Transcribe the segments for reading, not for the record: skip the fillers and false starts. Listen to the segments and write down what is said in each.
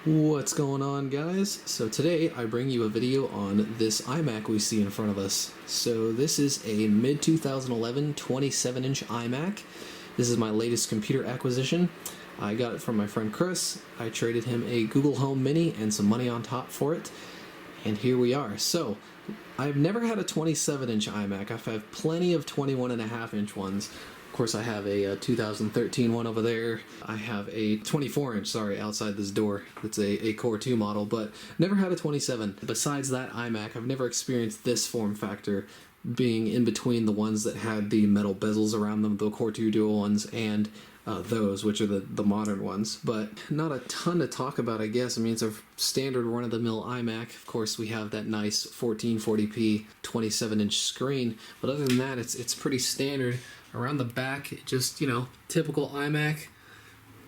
What's going on, guys? So today I bring you a video on this iMac we see in front of us. So this is a mid-2011 27-inch iMac. This is my latest computer acquisition. I got it from my friend Chris. I traded him a Google Home Mini and some money on top for it. And here we are. So I've never had a 27-inch iMac. I've had plenty of 21.5-inch ones. Of course, I have a 2013 one over there. I have a 24-inch, outside this door. It's a Core 2 model, but never had a 27. Besides that iMac, I've never experienced this form factor, being in between the ones that had the metal bezels around them, the Core 2 Dual ones, and those, which are the modern ones. But not a ton to talk about, I guess. I mean, it's a standard run-of-the-mill iMac. Of course, we have that nice 1440p 27-inch screen, but other than that, it's pretty standard. Around the back, just, typical iMac.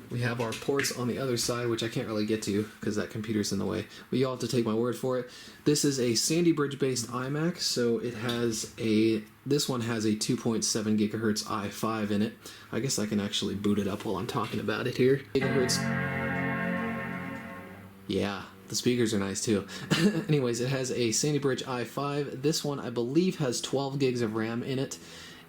We have our ports on the other side, which I can't really get to because that computer's in the way. But you'll have to take my word for it. This is a Sandy Bridge-based iMac, so it has this one has a 2.7 gigahertz i5 in it. I guess I can actually boot it up while I'm talking about it here. Gigahertz. Yeah, the speakers are nice too. Anyways, it has a Sandy Bridge i5. This one, I believe, has 12 gigs of RAM in it.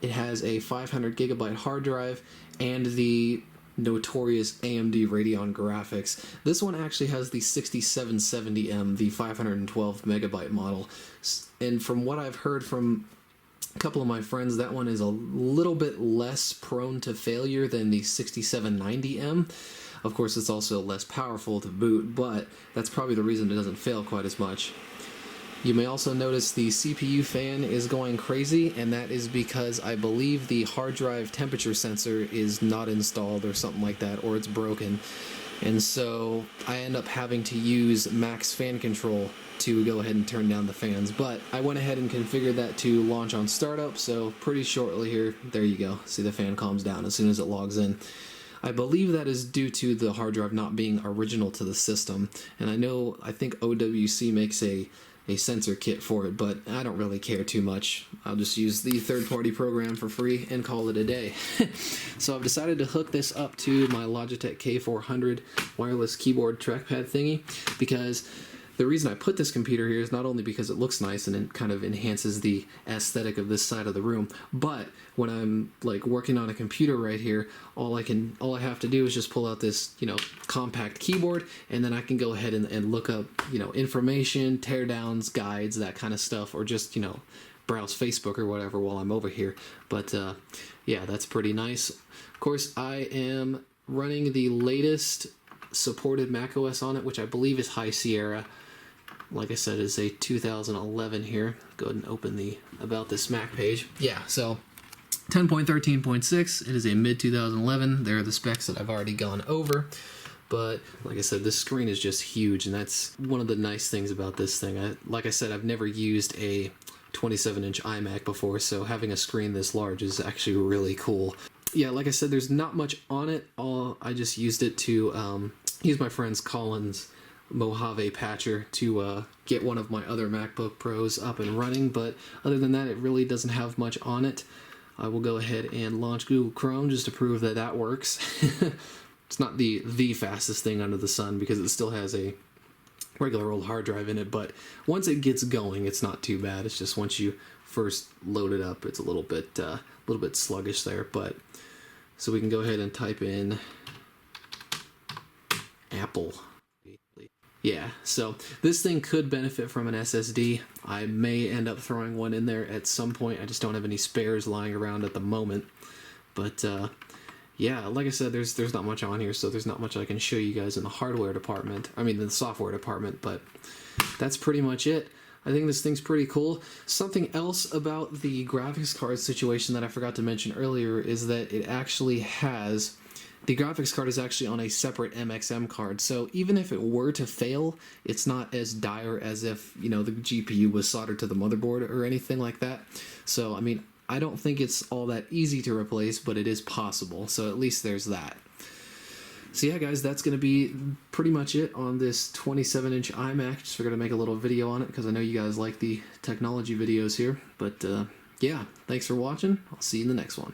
It has a 500 gigabyte hard drive and the notorious AMD Radeon graphics. This one actually has the 6770M, the 512 megabyte model. And from what I've heard from a couple of my friends, that one is a little bit less prone to failure than the 6790M. Of course, it's also less powerful to boot, but that's probably the reason it doesn't fail quite as much. You may also notice the CPU fan is going crazy, and that is because I believe the hard drive temperature sensor is not installed or something like that, or it's broken. And so I end up having to use max fan control to go ahead and turn down the fans. But I went ahead and configured that to launch on startup, so pretty shortly here, there you go. See, the fan calms down as soon as it logs in. I believe that is due to the hard drive not being original to the system. And I think OWC makes a sensor kit for it, but I don't really care too much. I'll just use the third-party program for free and call it a day. So I've decided to hook this up to my Logitech K400 wireless keyboard trackpad thingy, because the reason I put this computer here is not only because it looks nice and it kind of enhances the aesthetic of this side of the room, but when I'm working on a computer right here, all I have to do is just pull out this compact keyboard, and then I can go ahead and look up information, teardowns, guides, that kind of stuff, or just browse Facebook or whatever while I'm over here. But yeah, that's pretty nice. Of course, I am running the latest supported macOS on it, which I believe is High Sierra. Like I said, it's a 2011 here. Go ahead and open the About This Mac page. Yeah, so 10.13.6, it is a mid-2011. There are the specs that I've already gone over. But like I said, this screen is just huge, and that's one of the nice things about this thing. Like I said, I've never used a 27-inch iMac before, so having a screen this large is actually really cool. Yeah, like I said, there's not much on it. I just used it to use my friend's Colin's Mojave patcher to get one of my other MacBook Pros up and running, but other than that, it really doesn't have much on it. I will go ahead and launch Google Chrome just to prove that that works. It's not the fastest thing under the sun because it still has a regular old hard drive in it, but once it gets going, it's not too bad. It's just once you first load it up, it's a little bit sluggish there. But so we can go ahead and type in Apple. Yeah, so this thing could benefit from an SSD. I may end up throwing one in there at some point. I just don't have any spares lying around at the moment. But yeah, like I said, there's not much on here, so there's not much I can show you guys in the hardware department. I mean, the software department, but that's pretty much it. I think this thing's pretty cool. Something else about the graphics card situation that I forgot to mention earlier is that it actually has... The graphics card is actually on a separate MXM card, so even if it were to fail, it's not as dire as if, the GPU was soldered to the motherboard or anything like that. So, I mean, I don't think it's all that easy to replace, but it is possible, so at least there's that. So yeah, guys, that's going to be pretty much it on this 27-inch iMac. Just figured to make a little video on it because I know you guys like the technology videos here. But yeah, thanks for watching. I'll see you in the next one.